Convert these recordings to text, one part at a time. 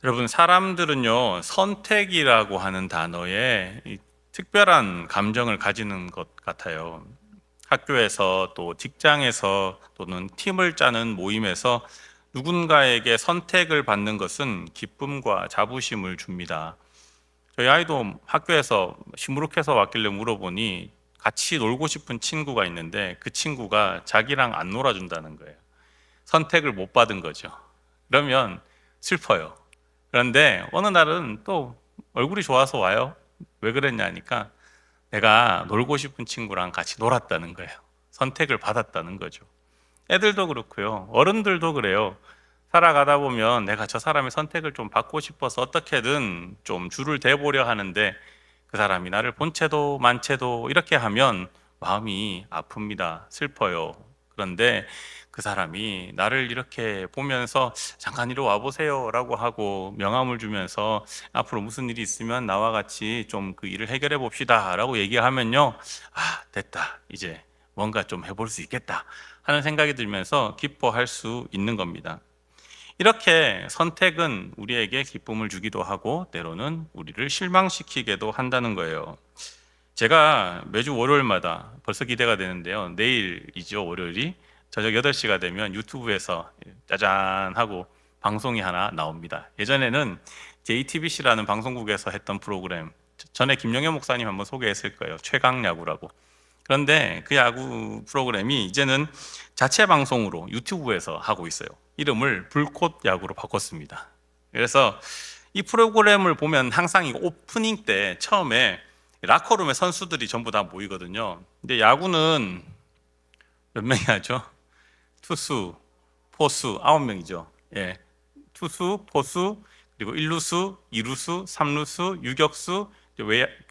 여러분, 사람들은요, 선택이라고 하는 단어에 이 특별한 감정을 가지는 것 같아요. 학교에서 또 직장에서 또는 팀을 짜는 모임에서 누군가에게 선택을 받는 것은 기쁨과 자부심을 줍니다. 저희 아이도 학교에서 시무룩해서 왔길래 물어보니 같이 놀고 싶은 친구가 있는데 그 친구가 자기랑 안 놀아준다는 거예요. 선택을 못 받은 거죠. 그러면 슬퍼요. 그런데 어느 날은 또 얼굴이 좋아서 와요. 왜 그랬냐니까 내가 놀고 싶은 친구랑 같이 놀았다는 거예요. 선택을 받았다는 거죠. 애들도 그렇고요. 어른들도 그래요. 살아가다 보면 내가 저 사람의 선택을 좀 받고 싶어서 어떻게든 좀 줄을 대보려 하는데 그 사람이 나를 본 채도 만 채도 이렇게 하면 마음이 아픕니다. 슬퍼요. 그런데 그 사람이 나를 이렇게 보면서 잠깐 이리 와보세요 라고 하고 명함을 주면서 앞으로 무슨 일이 있으면 나와 같이 좀 그 일을 해결해 봅시다 라고 얘기하면요, 아, 됐다, 이제 뭔가 좀 해볼 수 있겠다 하는 생각이 들면서 기뻐할 수 있는 겁니다. 이렇게 선택은 우리에게 기쁨을 주기도 하고 때로는 우리를 실망시키게도 한다는 거예요. 제가 매주 월요일마다 벌써 기대가 되는데요. 내일이죠, 월요일이. 저녁 8시가 되면 유튜브에서 짜잔 하고 방송이 하나 나옵니다. 예전에는 JTBC라는 방송국에서 했던 프로그램, 전에 김영현 목사님 한번 소개했을 거예요. 최강야구라고. 그런데 그 야구 프로그램이 이제는 자체 방송으로 유튜브에서 하고 있어요. 이름을 불꽃 야구로 바꿨습니다. 그래서 이 프로그램을 보면 항상 이 오프닝 때 처음에 라커룸에 선수들이 전부 다 모이거든요. 근데 야구는 몇 명이 하죠? 투수, 포수 9명이죠. 예. 투수, 포수, 그리고 1루수, 2루수, 3루수, 유격수,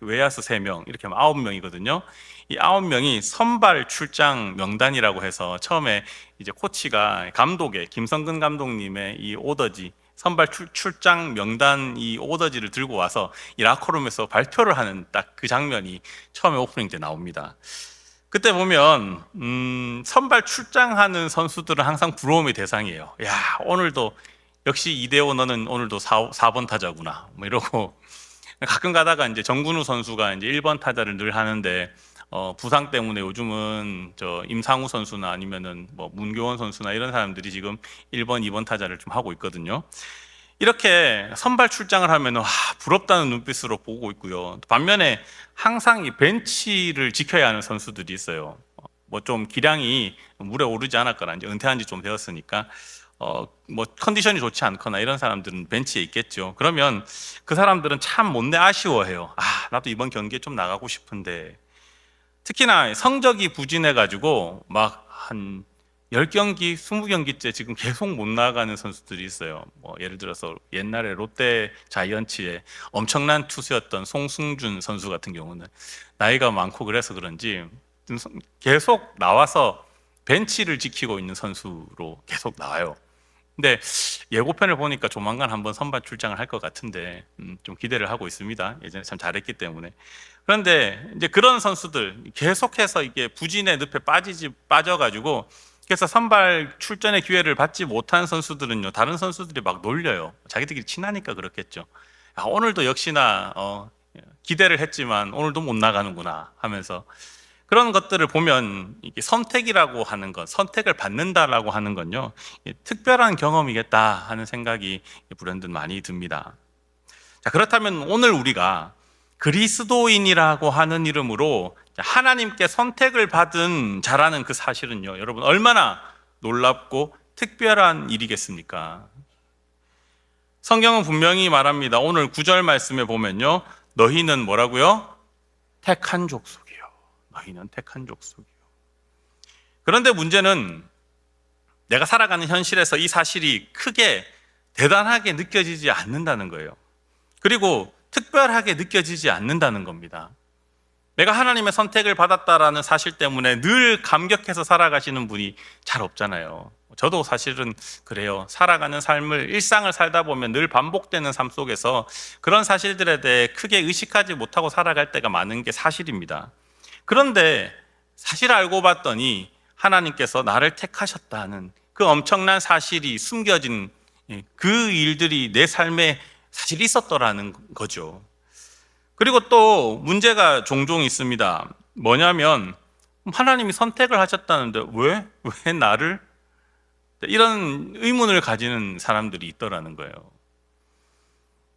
외야수 3명, 이렇게 하면 9명이거든요. 이 9명이 선발 출장 명단이라고 해서 처음에 이제 코치가 감독의 김성근 감독님의 이 오더지, 선발 출장 명단 이 오더지를 들고 와서 이 라커룸에서 발표를 하는 딱 그 장면이 처음에 오프닝 때 나옵니다. 그때 보면 선발 출장하는 선수들은 항상 부러움의 대상이에요. 야, 오늘도 역시 이대호 너는 오늘도 4번 타자구나, 뭐 이러고 가끔 가다가 이제 정근우 선수가 이제 1번 타자를 늘 하는데 부상 때문에 요즘은 저 임상우 선수나 아니면은 뭐 문교원 선수나 이런 사람들이 지금 1번, 2번 타자를 좀 하고 있거든요. 이렇게 선발 출장을 하면 부럽다는 눈빛으로 보고 있고요. 반면에 항상 이 벤치를 지켜야 하는 선수들이 있어요. 뭐 좀 기량이 물에 오르지 않았거나 이제 은퇴한 지 좀 되었으니까 뭐 컨디션이 좋지 않거나 이런 사람들은 벤치에 있겠죠. 그러면 그 사람들은 참 못내 아쉬워해요. 아, 나도 이번 경기에 좀 나가고 싶은데. 특히나 성적이 부진해가지고 막 한 10경기, 20경기째 지금 계속 못 나가는 선수들이 있어요. 뭐 예를 들어서 옛날에 롯데 자이언츠의 엄청난 투수였던 송승준 선수 같은 경우는 나이가 많고 그래서 그런지 계속 나와서 벤치를 지키고 있는 선수로 계속 나와요. 근데 예고편을 보니까 조만간 한번 선발 출장을 할 것 같은데 좀 기대를 하고 있습니다. 예전에 참 잘했기 때문에. 그런데 이제 그런 선수들 계속해서 이게 부진의 늪에 빠져가지고 그래서 선발 출전의 기회를 받지 못한 선수들은요, 다른 선수들이 막 놀려요. 자기들끼리 친하니까 그렇겠죠. 아, 오늘도 역시나 기대를 했지만 오늘도 못 나가는구나 하면서 그런 것들을 보면 이게 선택이라고 하는 것, 선택을 받는다라고 하는 건요, 특별한 경험이겠다 하는 생각이 불현듯 많이 듭니다. 자, 그렇다면 오늘 우리가 그리스도인이라고 하는 이름으로 하나님께 선택을 받은 자라는 그 사실은요, 여러분 얼마나 놀랍고 특별한 일이겠습니까? 성경은 분명히 말합니다. 오늘 9절 말씀에 보면요, 너희는 뭐라고요? 택한 족속이요. 너희는 택한 족속이요. 그런데 문제는 내가 살아가는 현실에서 이 사실이 크게 대단하게 느껴지지 않는다는 거예요. 그리고 특별하게 느껴지지 않는다는 겁니다. 내가 하나님의 선택을 받았다라는 사실 때문에 늘 감격해서 살아가시는 분이 잘 없잖아요. 저도 사실은 그래요. 살아가는 삶을, 일상을 살다 보면 늘 반복되는 삶 속에서 그런 사실들에 대해 크게 의식하지 못하고 살아갈 때가 많은 게 사실입니다. 그런데 사실 알고 봤더니 하나님께서 나를 택하셨다는 그 엄청난 사실이 숨겨진 그 일들이 내 삶에 사실 있었더라는 거죠. 그리고 또 문제가 종종 있습니다. 뭐냐면 하나님이 선택을 하셨다는데 왜 나를? 이런 의문을 가지는 사람들이 있더라는 거예요.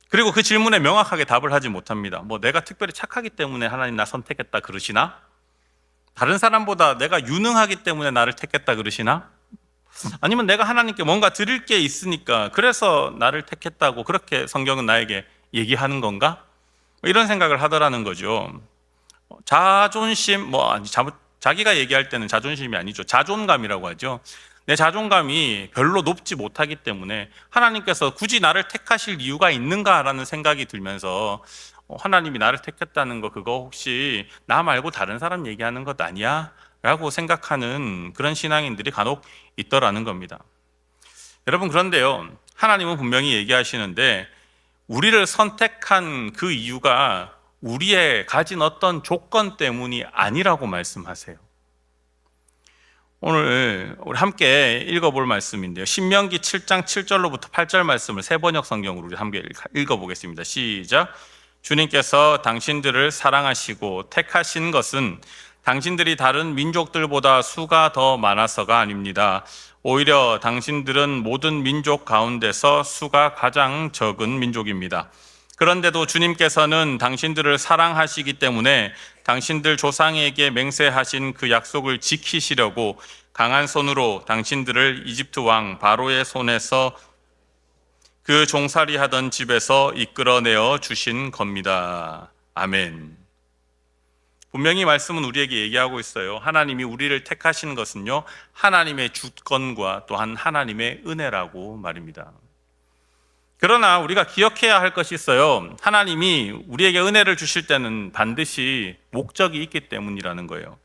그리고 그 질문에 명확하게 답을 하지 못합니다. 뭐 내가 특별히 착하기 때문에 하나님 나 선택했다 그러시나? 다른 사람보다 내가 유능하기 때문에 나를 택했다 그러시나? 아니면 내가 하나님께 뭔가 드릴 게 있으니까 그래서 나를 택했다고 그렇게 성경은 나에게 얘기하는 건가? 이런 생각을 하더라는 거죠. 자존심, 자기가 얘기할 때는 자존심이 아니죠. 자존감이라고 하죠. 내 자존감이 별로 높지 못하기 때문에 하나님께서 굳이 나를 택하실 이유가 있는가라는 생각이 들면서 하나님이 나를 택했다는 거 그거 혹시 나 말고 다른 사람 얘기하는 것 아니야? 라고 생각하는 그런 신앙인들이 간혹 있더라는 겁니다. 여러분, 그런데요, 하나님은 분명히 얘기하시는데 우리를 선택한 그 이유가 우리의 가진 어떤 조건 때문이 아니라고 말씀하세요. 오늘 우리 함께 읽어볼 말씀인데요, 신명기 7장 7절로부터 8절 말씀을 새번역 성경으로 우리 함께 읽어보겠습니다. 시작. 주님께서 당신들을 사랑하시고 택하신 것은 당신들이 다른 민족들보다 수가 더 많아서가 아닙니다. 오히려 당신들은 모든 민족 가운데서 수가 가장 적은 민족입니다. 그런데도 주님께서는 당신들을 사랑하시기 때문에 당신들 조상에게 맹세하신 그 약속을 지키시려고 강한 손으로 당신들을 이집트 왕 바로의 손에서 그 종살이 하던 집에서 이끌어내어 주신 겁니다. 아멘. 분명히 말씀은 우리에게 얘기하고 있어요. 하나님이 우리를 택하신 것은요, 하나님의 주권과 또한 하나님의 은혜라고 말입니다. 그러나 우리가 기억해야 할 것이 있어요. 하나님이 우리에게 은혜를 주실 때는 반드시 목적이 있기 때문이라는 거예요.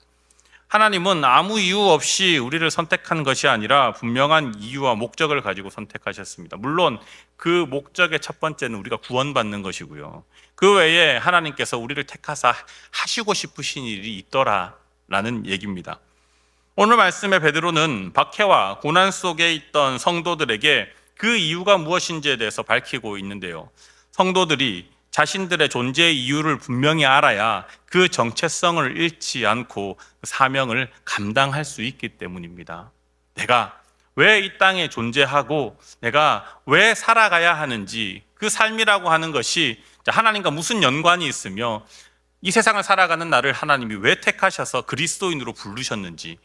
하나님은 아무 이유 없이 우리를 선택한 것이 아니라 분명한 이유와 목적을 가지고 선택하셨습니다. 물론 그 목적의 첫 번째는 우리가 구원받는 것이고요, 그 외에 하나님께서 우리를 택하사 하시고 싶으신 일이 있더라라는 얘기입니다. 오늘 말씀의 베드로는 박해와 고난 속에 있던 성도들에게 그 이유가 무엇인지에 대해서 밝히고 있는데요, 성도들이 자신들의 존재의 이유를 분명히 알아야 그 정체성을 잃지 않고 사명을 감당할 수 있기 때문입니다. 내가 왜 이 땅에 존재하고 내가 왜 살아가야 하는지, 그 삶이라고 하는 것이 하나님과 무슨 연관이 있으며 이 세상을 살아가는 나를 하나님이 왜 택하셔서 그리스도인으로 부르셨는지,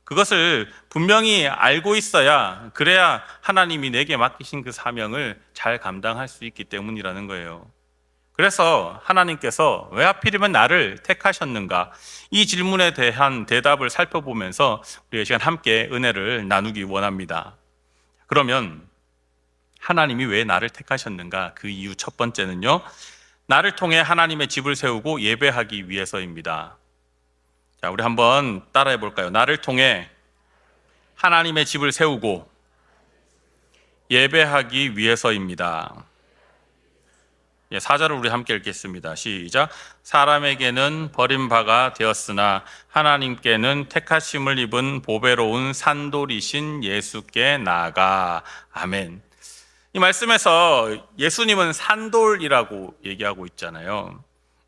그것을 분명히 알고 있어야, 그래야 하나님이 내게 맡기신 그 사명을 잘 감당할 수 있기 때문이라는 거예요. 그래서 하나님께서 왜 하필이면 나를 택하셨는가, 이 질문에 대한 대답을 살펴보면서 우리 이 시간 함께 은혜를 나누기 원합니다. 그러면 하나님이 왜 나를 택하셨는가, 그 이유 첫 번째는요, 나를 통해 하나님의 집을 세우고 예배하기 위해서입니다. 자, 우리 한번 따라해 볼까요? 나를 통해 하나님의 집을 세우고 예배하기 위해서입니다. 4절을 우리 함께 읽겠습니다. 시작. 사람에게는 버림바가 되었으나 하나님께는 택하심을 입은 보배로운 산돌이신 예수께 나아가. 아멘. 이 말씀에서 예수님은 산돌이라고 얘기하고 있잖아요.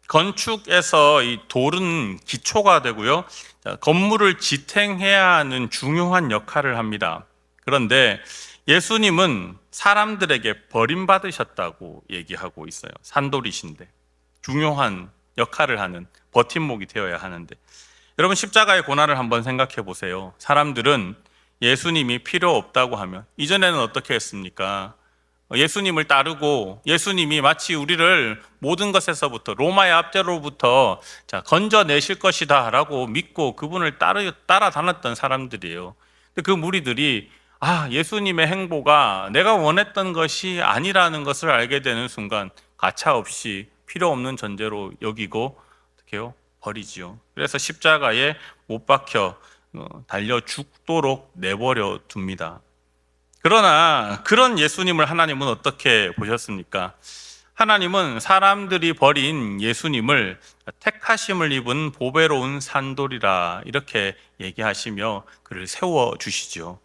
건축에서 이 돌은 기초가 되고요, 건물을 지탱해야 하는 중요한 역할을 합니다. 그런데 예수님은 사람들에게 버림받으셨다고 얘기하고 있어요. 산돌이신데 중요한 역할을 하는 버팀목이 되어야 하는데, 여러분, 십자가의 고난을 한번 생각해 보세요. 사람들은 예수님이 필요 없다고 하면, 이전에는 어떻게 했습니까? 예수님을 따르고 예수님이 마치 우리를 모든 것에서부터, 로마의 압제로부터 건져내실 것이다 라고 믿고 그분을 따라다녔던 사람들이에요. 근데 그 무리들이 예수님의 행보가 내가 원했던 것이 아니라는 것을 알게 되는 순간 가차없이 필요 없는 존재로 여기고 어떻게 해요? 버리지요. 그래서 십자가에 못 박혀 달려 죽도록 내버려 둡니다. 그러나 그런 예수님을 하나님은 어떻게 보셨습니까? 하나님은 사람들이 버린 예수님을 택하심을 입은 보배로운 산돌이라 이렇게 얘기하시며 그를 세워주시죠.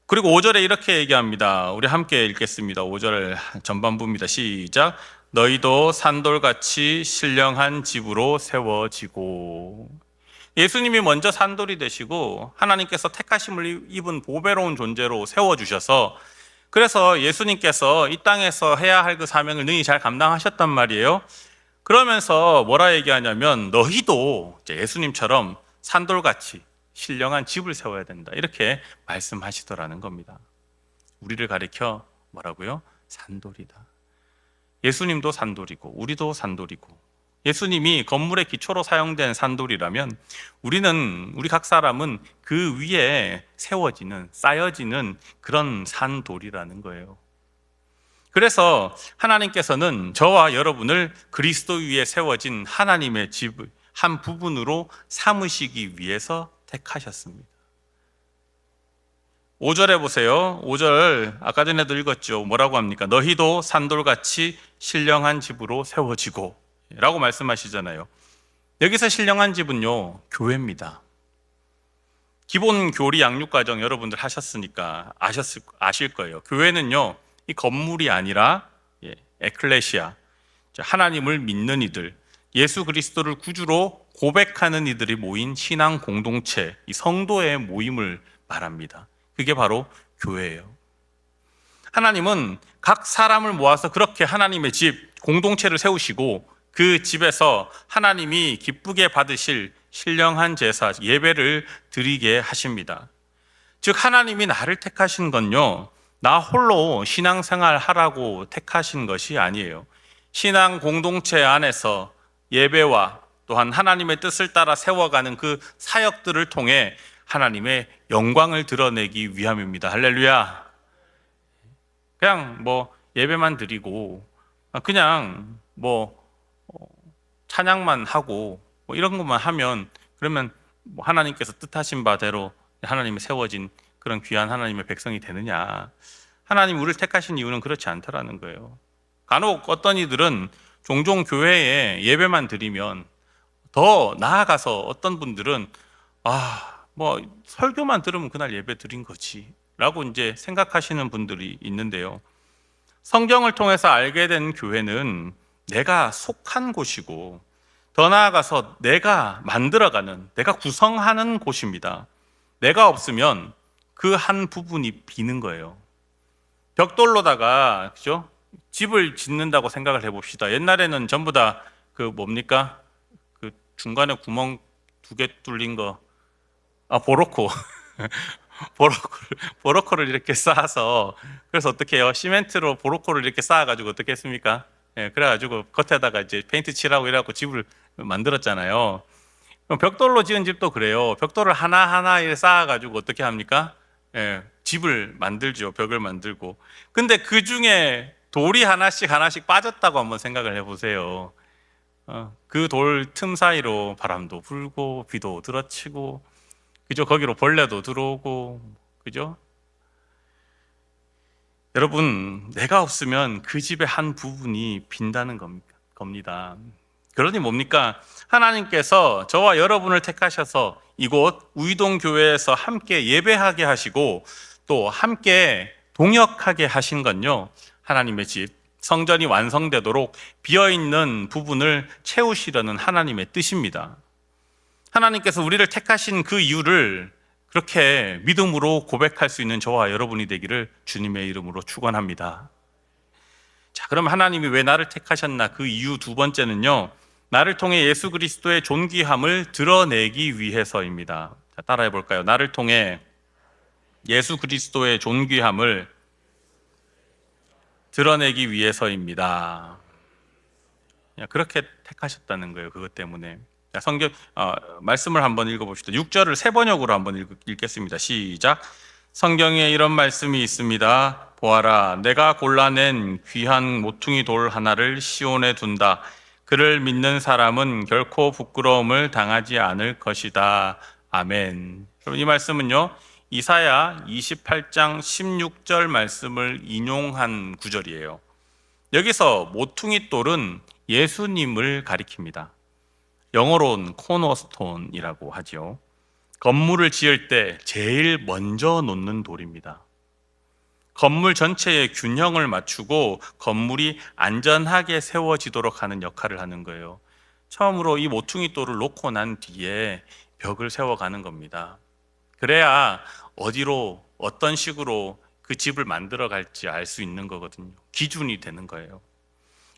그리고 5절에 이렇게 얘기합니다. 우리 함께 읽겠습니다. 5절 전반부입니다. 시작. 너희도 산돌같이 신령한 집으로 세워지고. 예수님이 먼저 산돌이 되시고 하나님께서 택하심을 입은 보배로운 존재로 세워주셔서, 그래서 예수님께서 이 땅에서 해야 할 그 사명을 능히 잘 감당하셨단 말이에요. 그러면서 뭐라 얘기하냐면 너희도 이제 예수님처럼 산돌같이 신령한 집을 세워야 된다, 이렇게 말씀하시더라는 겁니다. 우리를 가리켜 뭐라고요? 산돌이다. 예수님도 산돌이고 우리도 산돌이고, 예수님이 건물의 기초로 사용된 산돌이라면 우리 각 사람은 그 위에 세워지는, 쌓여지는 그런 산돌이라는 거예요. 그래서 하나님께서는 저와 여러분을 그리스도 위에 세워진 하나님의 집 한 부분으로 삼으시기 위해서 택하셨습니다. 5절에 보세요. 5절 아까 전에도 읽었죠. 뭐라고 합니까? 너희도 산돌같이 신령한 집으로 세워지고 라고 말씀하시잖아요. 여기서 신령한 집은요, 교회입니다. 기본 교리 양육과정 여러분들 하셨으니까 아실 거예요. 교회는요, 이 건물이 아니라 에클레시아, 하나님을 믿는 이들, 예수 그리스도를 구주로 고백하는 이들이 모인 신앙 공동체, 이 성도의 모임을 말합니다. 그게 바로 교회예요. 하나님은 각 사람을 모아서 그렇게 하나님의 집, 공동체를 세우시고 그 집에서 하나님이 기쁘게 받으실 신령한 제사, 예배를 드리게 하십니다. 즉 하나님이 나를 택하신 건요, 나 홀로 신앙생활 하라고 택하신 것이 아니에요. 신앙 공동체 안에서 예배와 또한 하나님의 뜻을 따라 세워가는 그 사역들을 통해 하나님의 영광을 드러내기 위함입니다. 할렐루야. 그냥 예배만 드리고 그냥 찬양만 하고 이런 것만 하면, 그러면 하나님께서 뜻하신 바대로 하나님이 세워진 그런 귀한 하나님의 백성이 되느냐? 하나님 우리를 택하신 이유는 그렇지 않다라는 거예요. 간혹 어떤 이들은 종종 교회에 예배만 드리면, 더 나아가서 어떤 분들은 설교만 들으면 그날 예배 드린 거지 라고 이제 생각하시는 분들이 있는데요. 성경을 통해서 알게 된 교회는 내가 속한 곳이고, 더 나아가서 내가 만들어가는, 내가 구성하는 곳입니다. 내가 없으면 그 한 부분이 비는 거예요. 벽돌로다가, 그죠? 집을 짓는다고 생각을 해봅시다. 옛날에는 전부 다 그 중간에 구멍 2개 뚫린 거, 보로코. 보로코를 이렇게 쌓아서, 그래서 어떻게 해요? 시멘트로 보로코를 이렇게 쌓아가지고 어떻게 했습니까? 그래가지고 겉에다가 이제 페인트 칠하고 이래갖고 집을 만들었잖아요. 그럼 벽돌로 지은 집도 그래요. 벽돌을 하나하나 쌓아가지고 어떻게 합니까? 집을 만들죠. 벽을 만들고. 근데 그 중에 돌이 하나씩 빠졌다고 한번 생각을 해보세요. 그 돌 틈 사이로 바람도 불고 비도 들어치고, 그죠? 거기로 벌레도 들어오고, 그죠? 여러분, 내가 없으면 그 집의 한 부분이 빈다는 겁니다. 그러니 뭡니까? 하나님께서 저와 여러분을 택하셔서 이곳 우이동교회에서 함께 예배하게 하시고 또 함께 동역하게 하신 건요, 하나님의 집, 성전이 완성되도록 비어있는 부분을 채우시려는 하나님의 뜻입니다. 하나님께서 우리를 택하신 그 이유를 그렇게 믿음으로 고백할 수 있는 저와 여러분이 되기를 주님의 이름으로 축원합니다. 자, 그럼 하나님이 왜 나를 택하셨나? 그 이유 두 번째는요, 나를 통해 예수 그리스도의 존귀함을 드러내기 위해서입니다. 자, 따라해 볼까요? 나를 통해 예수 그리스도의 존귀함을 드러내기 위해서입니다. 그렇게 택하셨다는 거예요. 그것 때문에. 성경 말씀을 한번 읽어봅시다. 6절을 세 번역으로 한번 읽겠습니다. 시작. 성경에 이런 말씀이 있습니다. 보아라, 내가 골라낸 귀한 모퉁이 돌 하나를 시온에 둔다. 그를 믿는 사람은 결코 부끄러움을 당하지 않을 것이다. 아멘. 여러분, 이 말씀은요, 이사야 28장 16절 말씀을 인용한 구절이에요. 여기서 모퉁이 돌은 예수님을 가리킵니다. 영어로는 코너스톤이라고 하죠. 건물을 지을 때 제일 먼저 놓는 돌입니다. 건물 전체의 균형을 맞추고 건물이 안전하게 세워지도록 하는 역할을 하는 거예요. 처음으로 이 모퉁이 돌을 놓고 난 뒤에 벽을 세워가는 겁니다. 그래야 어디로 어떤 식으로 그 집을 만들어 갈지 알 수 있는 거거든요. 기준이 되는 거예요.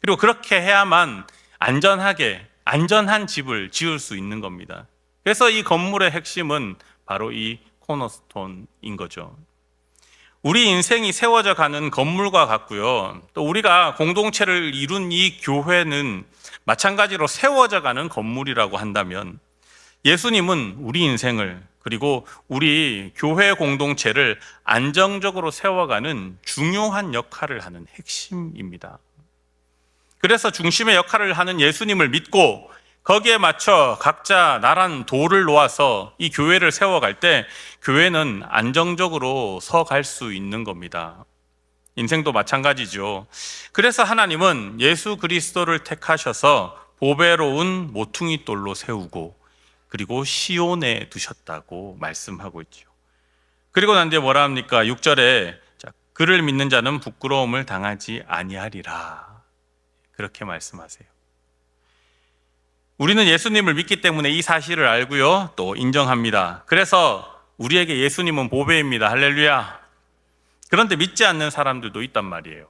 그리고 그렇게 해야만 안전하게 안전한 집을 지을 수 있는 겁니다. 그래서 이 건물의 핵심은 바로 이 코너스톤인 거죠. 우리 인생이 세워져 가는 건물과 같고요. 또 우리가 공동체를 이룬 이 교회는 마찬가지로 세워져 가는 건물이라고 한다면 예수님은 우리 인생을 그리고 우리 교회 공동체를 안정적으로 세워가는 중요한 역할을 하는 핵심입니다. 그래서 중심의 역할을 하는 예수님을 믿고 거기에 맞춰 각자 나란 돌을 놓아서 이 교회를 세워갈 때 교회는 안정적으로 서갈 수 있는 겁니다. 인생도 마찬가지죠. 그래서 하나님은 예수 그리스도를 택하셔서 보배로운 모퉁이 돌로 세우고 그리고 시온에 두셨다고 말씀하고 있죠. 그리고 난 뒤에 뭐라 합니까? 6절에 그를 믿는 자는 부끄러움을 당하지 아니하리라. 그렇게 말씀하세요. 우리는 예수님을 믿기 때문에 이 사실을 알고요, 또 인정합니다. 그래서 우리에게 예수님은 보배입니다. 할렐루야. 그런데 믿지 않는 사람들도 있단 말이에요.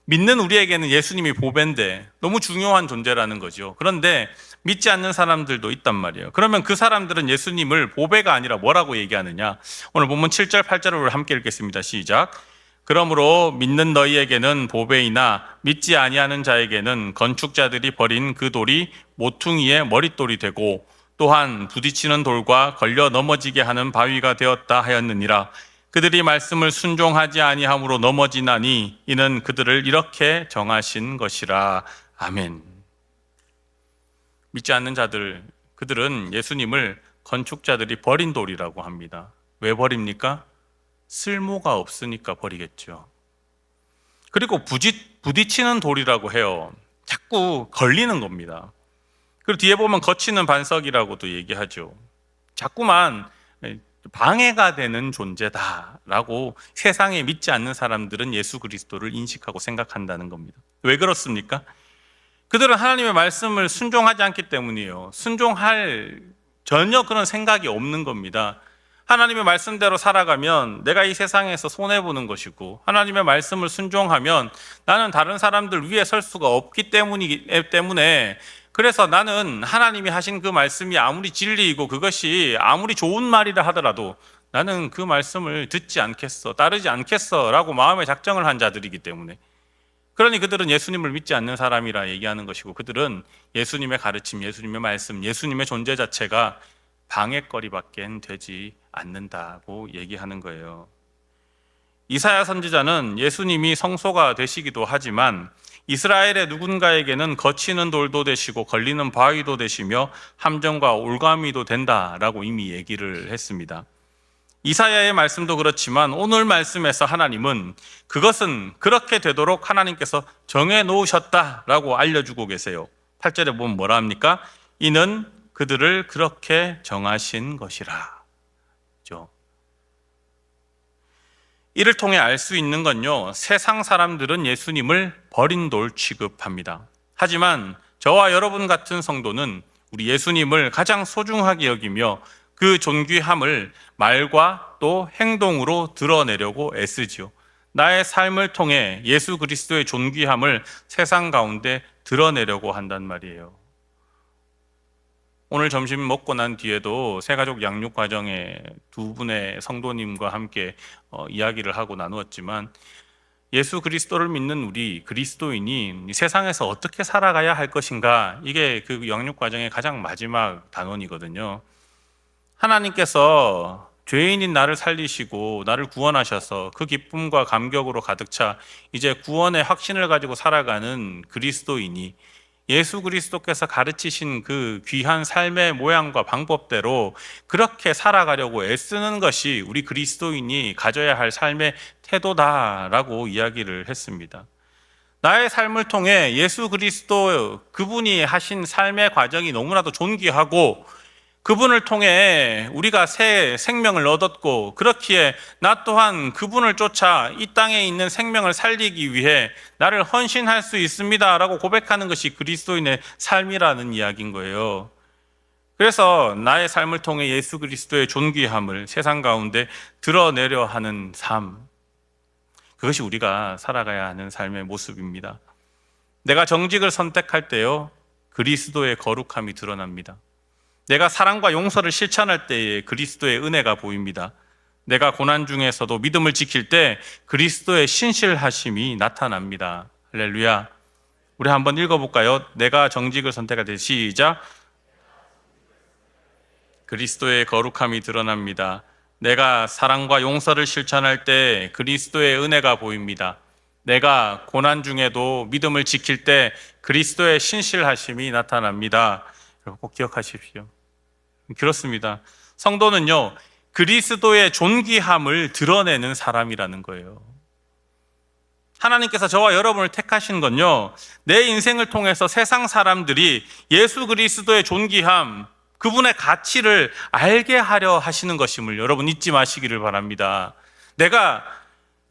믿는 우리에게는 예수님이 보배인데 너무 중요한 존재라는 거죠. 그런데 믿지 않는 사람들도 있단 말이에요. 그러면 그 사람들은 예수님을 보배가 아니라 뭐라고 얘기하느냐? 오늘 본문 7절, 8절을 함께 읽겠습니다. 시작. 그러므로 믿는 너희에게는 보배이나 믿지 아니하는 자에게는 건축자들이 버린 그 돌이 모퉁이의 머릿돌이 되고 또한 부딪히는 돌과 걸려 넘어지게 하는 바위가 되었다 하였느니라. 그들이 말씀을 순종하지 아니함으로 넘어지나니 이는 그들을 이렇게 정하신 것이라. 아멘. 믿지 않는 자들, 그들은 예수님을 건축자들이 버린 돌이라고 합니다. 왜 버립니까? 쓸모가 없으니까 버리겠죠. 그리고 부딪히는 돌이라고 해요. 자꾸 걸리는 겁니다. 그리고 뒤에 보면 거치는 반석이라고도 얘기하죠. 자꾸만 방해가 되는 존재다라고 세상에 믿지 않는 사람들은 예수 그리스도를 인식하고 생각한다는 겁니다. 왜 그렇습니까? 그들은 하나님의 말씀을 순종하지 않기 때문이에요. 순종할 전혀 그런 생각이 없는 겁니다. 하나님의 말씀대로 살아가면 내가 이 세상에서 손해보는 것이고 하나님의 말씀을 순종하면 나는 다른 사람들 위에 설 수가 없기 때문에 그래서 나는 하나님이 하신 그 말씀이 아무리 진리이고 그것이 아무리 좋은 말이라 하더라도 나는 그 말씀을 듣지 않겠어, 따르지 않겠어 라고 마음에 작정을 한 자들이기 때문에 그러니 그들은 예수님을 믿지 않는 사람이라 얘기하는 것이고 그들은 예수님의 가르침, 예수님의 말씀, 예수님의 존재 자체가 방해거리밖엔 되지 않는다고 얘기하는 거예요. 이사야 선지자는 예수님이 성소가 되시기도 하지만 이스라엘의 누군가에게는 거치는 돌도 되시고 걸리는 바위도 되시며 함정과 올가미도 된다라고 이미 얘기를 했습니다. 이사야의 말씀도 그렇지만 오늘 말씀에서 하나님은 그것은 그렇게 되도록 하나님께서 정해 놓으셨다라고 알려주고 계세요. 8절에 보면 뭐라 합니까? 이는 그들을 그렇게 정하신 것이라. 이를 통해 알 수 있는 건요, 세상 사람들은 예수님을 버린 돌 취급합니다. 하지만 저와 여러분 같은 성도는 우리 예수님을 가장 소중하게 여기며 그 존귀함을 말과 또 행동으로 드러내려고 애쓰지요. 나의 삶을 통해 예수 그리스도의 존귀함을 세상 가운데 드러내려고 한단 말이에요. 오늘 점심 먹고 난 뒤에도 새가족 양육 과정에 두 분의 성도님과 함께 이야기를 하고 나누었지만 예수 그리스도를 믿는 우리 그리스도인이 이 세상에서 어떻게 살아가야 할 것인가, 이게 그 양육 과정의 가장 마지막 단원이거든요. 하나님께서 죄인인 나를 살리시고 나를 구원하셔서 그 기쁨과 감격으로 가득 차 이제 구원의 확신을 가지고 살아가는 그리스도인이 예수 그리스도께서 가르치신 그 귀한 삶의 모양과 방법대로 그렇게 살아가려고 애쓰는 것이 우리 그리스도인이 가져야 할 삶의 태도다라고 이야기를 했습니다. 나의 삶을 통해 예수 그리스도 그분이 하신 삶의 과정이 너무나도 존귀하고 그분을 통해 우리가 새 생명을 얻었고, 그렇기에 나 또한 그분을 쫓아 이 땅에 있는 생명을 살리기 위해 나를 헌신할 수 있습니다 라고 고백하는 것이 그리스도인의 삶이라는 이야기인 거예요. 그래서 나의 삶을 통해 예수 그리스도의 존귀함을 세상 가운데 드러내려 하는 삶, 그것이 우리가 살아가야 하는 삶의 모습입니다. 내가 정직을 선택할 때요, 그리스도의 거룩함이 드러납니다. 내가 사랑과 용서를 실천할 때에 그리스도의 은혜가 보입니다. 내가 고난 중에서도 믿음을 지킬 때 그리스도의 신실하심이 나타납니다. 할렐루야. 우리 한번 읽어볼까요? 내가 정직을 선택할 때, 시작. 그리스도의 거룩함이 드러납니다. 내가 사랑과 용서를 실천할 때 그리스도의 은혜가 보입니다. 내가 고난 중에도 믿음을 지킬 때 그리스도의 신실하심이 나타납니다. 여러분 꼭 기억하십시오. 그렇습니다. 성도는요, 그리스도의 존귀함을 드러내는 사람이라는 거예요. 하나님께서 저와 여러분을 택하신 건요, 내 인생을 통해서 세상 사람들이 예수 그리스도의 존귀함, 그분의 가치를 알게 하려 하시는 것임을 여러분 잊지 마시기를 바랍니다. 내가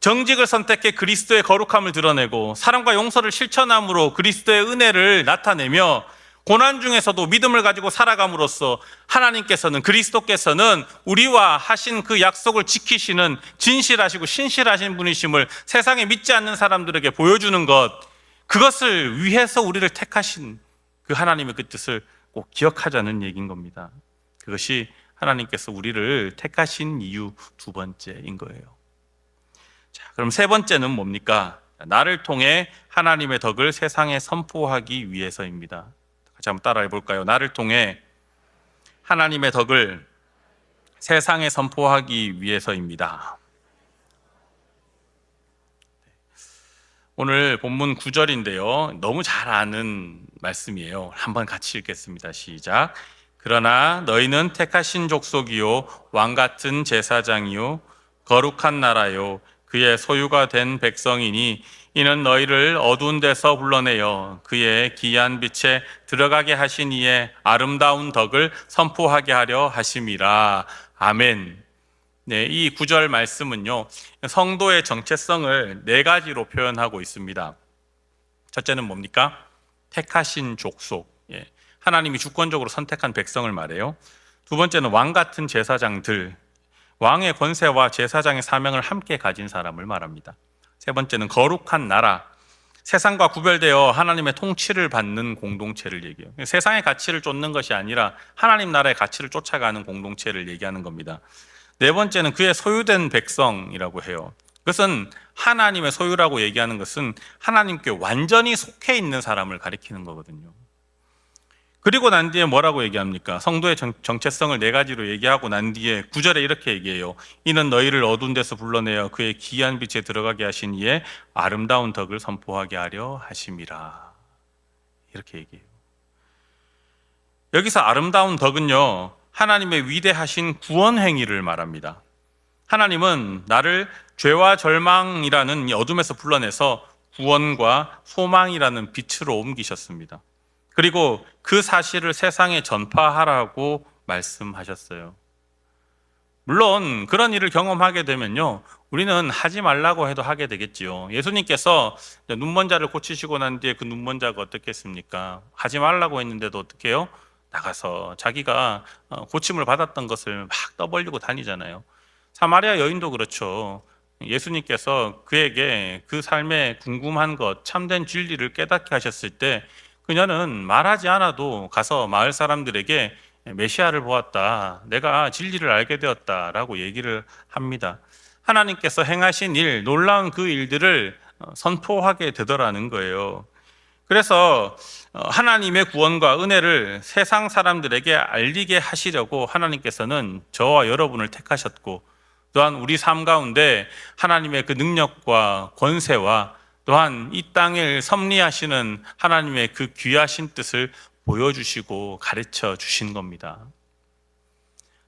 정직을 선택해 그리스도의 거룩함을 드러내고 사랑과 용서를 실천함으로 그리스도의 은혜를 나타내며 고난 중에서도 믿음을 가지고 살아감으로써 하나님께서는, 그리스도께서는 우리와 하신 그 약속을 지키시는 진실하시고 신실하신 분이심을 세상에 믿지 않는 사람들에게 보여주는 것, 그것을 위해서 우리를 택하신 그 하나님의 그 뜻을 꼭 기억하자는 얘기인 겁니다. 그것이 하나님께서 우리를 택하신 이유 두 번째인 거예요. 자, 그럼 세 번째는 뭡니까? 나를 통해 하나님의 덕을 세상에 선포하기 위해서입니다. 같이 한번 따라해 볼까요? 나를 통해 하나님의 덕을 세상에 선포하기 위해서입니다. 오늘 본문 9절인데요, 너무 잘 아는 말씀이에요. 한번 같이 읽겠습니다. 시작. 그러나 너희는 택하신 족속이요 왕같은 제사장이요 거룩한 나라요 그의 소유가 된 백성이니 이는 너희를 어두운 데서 불러내어 그의 기이한 빛에 들어가게 하신 이의 아름다운 덕을 선포하게 하려 하심이라. 아멘. 네, 이 9절 말씀은요, 성도의 정체성을 네 가지로 표현하고 있습니다. 첫째는 뭡니까? 택하신 족속, 하나님이 주권적으로 선택한 백성을 말해요. 두 번째는 왕 같은 제사장들, 왕의 권세와 제사장의 사명을 함께 가진 사람을 말합니다. 세 번째는 거룩한 나라, 세상과 구별되어 하나님의 통치를 받는 공동체를 얘기해요. 세상의 가치를 쫓는 것이 아니라 하나님 나라의 가치를 쫓아가는 공동체를 얘기하는 겁니다. 네 번째는 그의 소유된 백성이라고 해요. 그것은 하나님의 소유라고 얘기하는 것은 하나님께 완전히 속해 있는 사람을 가리키는 거거든요. 그리고 난 뒤에 뭐라고 얘기합니까? 성도의 정체성을 네 가지로 얘기하고 난 뒤에 9절에 이렇게 얘기해요. 이는 너희를 어두운 데서 불러내어 그의 기이한 빛에 들어가게 하신 이의 아름다운 덕을 선포하게 하려 하심이라. 이렇게 얘기해요. 여기서 아름다운 덕은요, 하나님의 위대하신 구원 행위를 말합니다. 하나님은 나를 죄와 절망이라는 이 어둠에서 불러내서 구원과 소망이라는 빛으로 옮기셨습니다. 그리고 그 사실을 세상에 전파하라고 말씀하셨어요. 물론 그런 일을 경험하게 되면요, 우리는 하지 말라고 해도 하게 되겠지요. 예수님께서 눈먼 자를 고치시고 난 뒤에 그 눈먼 자가 어떻겠습니까? 하지 말라고 했는데도 어떻게 해요? 나가서 자기가 고침을 받았던 것을 막 떠벌리고 다니잖아요. 사마리아 여인도 그렇죠. 예수님께서 그에게 그 삶에 궁금한 것, 참된 진리를 깨닫게 하셨을 때 그녀는 말하지 않아도 가서 마을 사람들에게 메시아를 보았다, 내가 진리를 알게 되었다라고 얘기를 합니다. 하나님께서 행하신 일, 놀라운 그 일들을 선포하게 되더라는 거예요. 그래서 하나님의 구원과 은혜를 세상 사람들에게 알리게 하시려고 하나님께서는 저와 여러분을 택하셨고, 또한 우리 삶 가운데 하나님의 그 능력과 권세와 또한 이 땅을 섭리하시는 하나님의 그 귀하신 뜻을 보여주시고 가르쳐 주신 겁니다.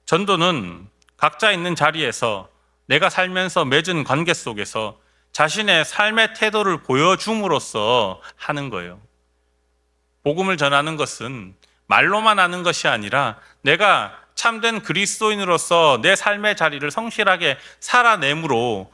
전도는 각자 있는 자리에서 내가 살면서 맺은 관계 속에서 자신의 삶의 태도를 보여줌으로써 하는 거예요. 복음을 전하는 것은 말로만 아는 것이 아니라 내가 참된 그리스도인으로서 내 삶의 자리를 성실하게 살아내므로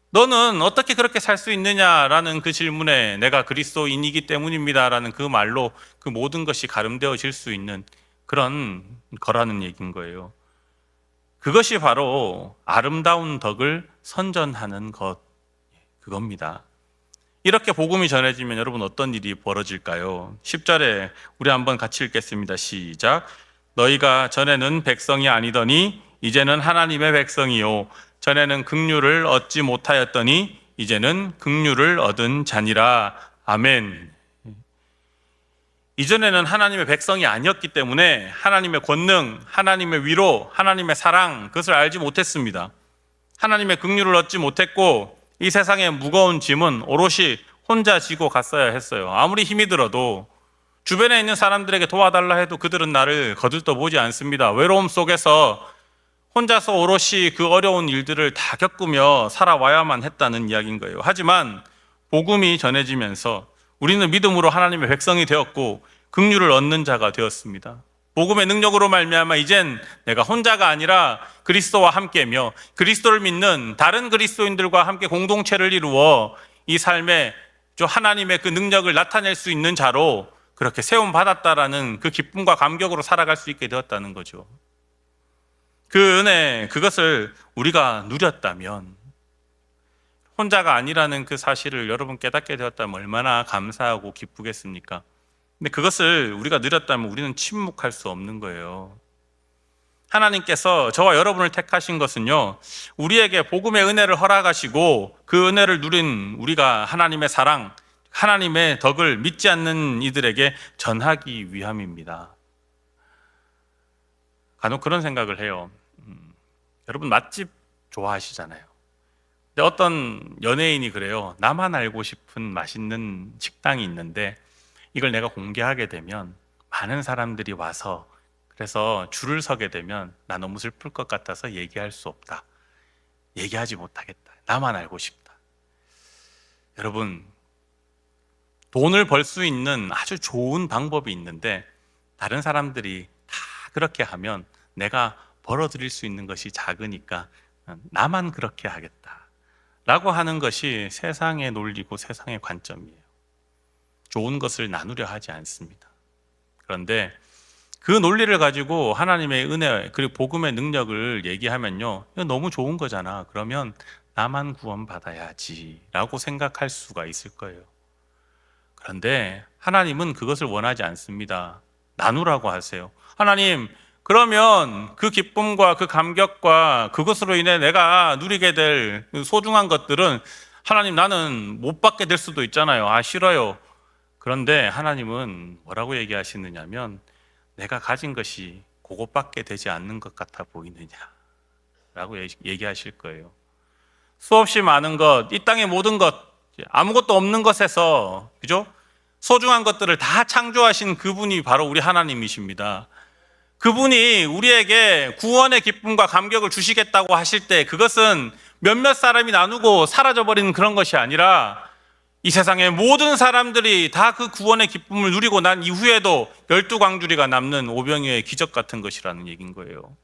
너는 어떻게 그렇게 살 수 있느냐라는 그 질문에 내가 그리스도인이기 때문입니다라는 그 말로 그 모든 것이 가름되어질 수 있는 그런 거라는 얘기인 거예요. 그것이 바로 아름다운 덕을 선전하는 것, 그겁니다. 이렇게 복음이 전해지면 여러분 어떤 일이 벌어질까요? 10절에 우리 한번 같이 읽겠습니다. 시작. 너희가 전에는 백성이 아니더니 이제는 하나님의 백성이요 전에는 긍휼을 얻지 못하였더니 이제는 긍휼을 얻은 자니라. 아멘. 이전에는 하나님의 백성이 아니었기 때문에 하나님의 권능, 하나님의 위로, 하나님의 사랑 그것을 알지 못했습니다. 하나님의 긍휼을 얻지 못했고 이 세상의 무거운 짐은 오롯이 혼자 지고 갔어야 했어요. 아무리 힘이 들어도 주변에 있는 사람들에게 도와달라 해도 그들은 나를 거들떠보지 않습니다. 외로움 속에서 혼자서 오롯이 그 어려운 일들을 다 겪으며 살아와야만 했다는 이야기인 거예요. 하지만 복음이 전해지면서 우리는 믿음으로 하나님의 백성이 되었고 긍휼을 얻는 자가 되었습니다. 복음의 능력으로 말미암아 이젠 내가 혼자가 아니라 그리스도와 함께며 그리스도를 믿는 다른 그리스도인들과 함께 공동체를 이루어 이 삶에 하나님의 그 능력을 나타낼 수 있는 자로 그렇게 세움 받았다라는 그 기쁨과 감격으로 살아갈 수 있게 되었다는 거죠. 그 은혜, 그것을 우리가 누렸다면, 혼자가 아니라는 그 사실을 여러분 깨닫게 되었다면 얼마나 감사하고 기쁘겠습니까? 근데 그것을 우리가 누렸다면 우리는 침묵할 수 없는 거예요. 하나님께서 저와 여러분을 택하신 것은요, 우리에게 복음의 은혜를 허락하시고 그 은혜를 누린 우리가 하나님의 사랑, 하나님의 덕을 믿지 않는 이들에게 전하기 위함입니다. 간혹 그런 생각을 해요. 여러분 맛집 좋아하시잖아요. 근데 어떤 연예인이 그래요. 나만 알고 싶은 맛있는 식당이 있는데 이걸 내가 공개하게 되면 많은 사람들이 와서 그래서 줄을 서게 되면 나 너무 슬플 것 같아서 얘기할 수 없다. 얘기하지 못하겠다. 나만 알고 싶다. 여러분, 돈을 벌 수 있는 아주 좋은 방법이 있는데 다른 사람들이 다 그렇게 하면 내가 벌어들일 수 있는 것이 작으니까 나만 그렇게 하겠다 라고 하는 것이 세상의 논리고 세상의 관점이에요. 좋은 것을 나누려 하지 않습니다. 그런데 그 논리를 가지고 하나님의 은혜 그리고 복음의 능력을 얘기하면요, 이거 너무 좋은 거잖아. 그러면 나만 구원받아야지 라고 생각할 수가 있을 거예요. 그런데 하나님은 그것을 원하지 않습니다. 나누라고 하세요. 하나님, 그러면 그 기쁨과 그 감격과 그것으로 인해 내가 누리게 될 소중한 것들은 하나님 나는 못 받게 될 수도 있잖아요. 싫어요. 그런데 하나님은 뭐라고 얘기하시느냐면 내가 가진 것이 그것밖에 되지 않는 것 같아 보이느냐라고 얘기하실 거예요. 수없이 많은 것, 이 땅의 모든 것, 아무것도 없는 것에서 그죠? 소중한 것들을 다 창조하신 그분이 바로 우리 하나님이십니다. 그분이 우리에게 구원의 기쁨과 감격을 주시겠다고 하실 때 그것은 몇몇 사람이 나누고 사라져버리는 그런 것이 아니라 이 세상의 모든 사람들이 다 그 구원의 기쁨을 누리고 난 이후에도 12광주리가 남는 오병이어의 기적 같은 것이라는 얘기인 거예요.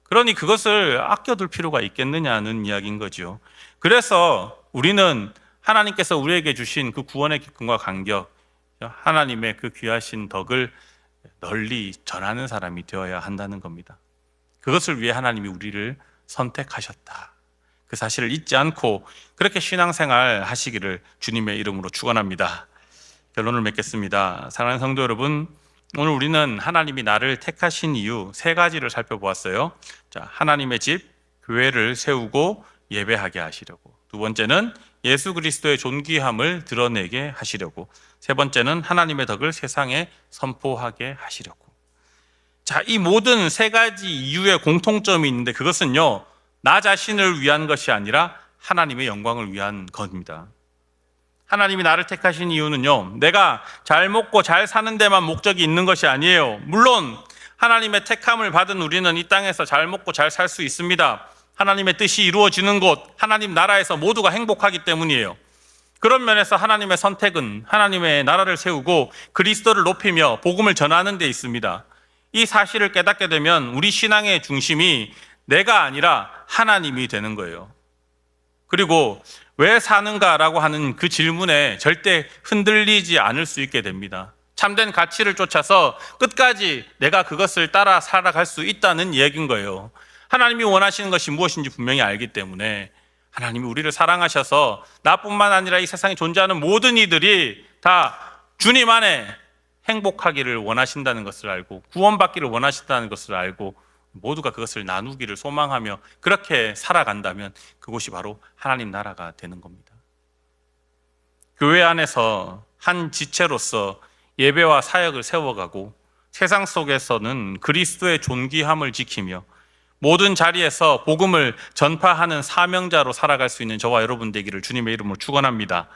그러니 그것을 아껴둘 필요가 있겠느냐는 이야기인 거죠. 그래서 우리는 하나님께서 우리에게 주신 그 구원의 기쁨과 감격, 하나님의 그 귀하신 덕을 널리 전하는 사람이 되어야 한다는 겁니다. 그것을 위해 하나님이 우리를 선택하셨다. 그 사실을 잊지 않고 그렇게 신앙생활 하시기를 주님의 이름으로 축원합니다. 결론을 맺겠습니다. 사랑하는 성도 여러분, 오늘 우리는 하나님이 나를 택하신 이유 3가지를 살펴보았어요. 자, 하나님의 집, 교회를 세우고 예배하게 하시려고. 2번째는 예수 그리스도의 존귀함을 드러내게 하시려고. 3번째는 하나님의 덕을 세상에 선포하게 하시려고. 자, 이 모든 3가지 이유의 공통점이 있는데 그것은요, 나 자신을 위한 것이 아니라 하나님의 영광을 위한 겁니다. 하나님이 나를 택하신 이유는요, 내가 잘 먹고 잘 사는 데만 목적이 있는 것이 아니에요. 물론 하나님의 택함을 받은 우리는 이 땅에서 잘 먹고 잘 살 수 있습니다. 하나님의 뜻이 이루어지는 곳, 하나님 나라에서 모두가 행복하기 때문이에요. 그런 면에서 하나님의 선택은 하나님의 나라를 세우고 그리스도를 높이며 복음을 전하는 데 있습니다. 이 사실을 깨닫게 되면 우리 신앙의 중심이 내가 아니라 하나님이 되는 거예요. 그리고 왜 사는가라고 하는 그 질문에 절대 흔들리지 않을 수 있게 됩니다. 참된 가치를 쫓아서 끝까지 내가 그것을 따라 살아갈 수 있다는 얘기인 거예요. 하나님이 원하시는 것이 무엇인지 분명히 알기 때문에 하나님이 우리를 사랑하셔서 나뿐만 아니라 이 세상에 존재하는 모든 이들이 다 주님 안에 행복하기를 원하신다는 것을 알고 구원받기를 원하신다는 것을 알고 모두가 그것을 나누기를 소망하며 그렇게 살아간다면 그곳이 바로 하나님 나라가 되는 겁니다. 교회 안에서 한 지체로서 예배와 사역을 세워가고 세상 속에서는 그리스도의 존귀함을 지키며 모든 자리에서 복음을 전파하는 사명자로 살아갈 수 있는 저와 여러분 되기를 주님의 이름으로 축원합니다.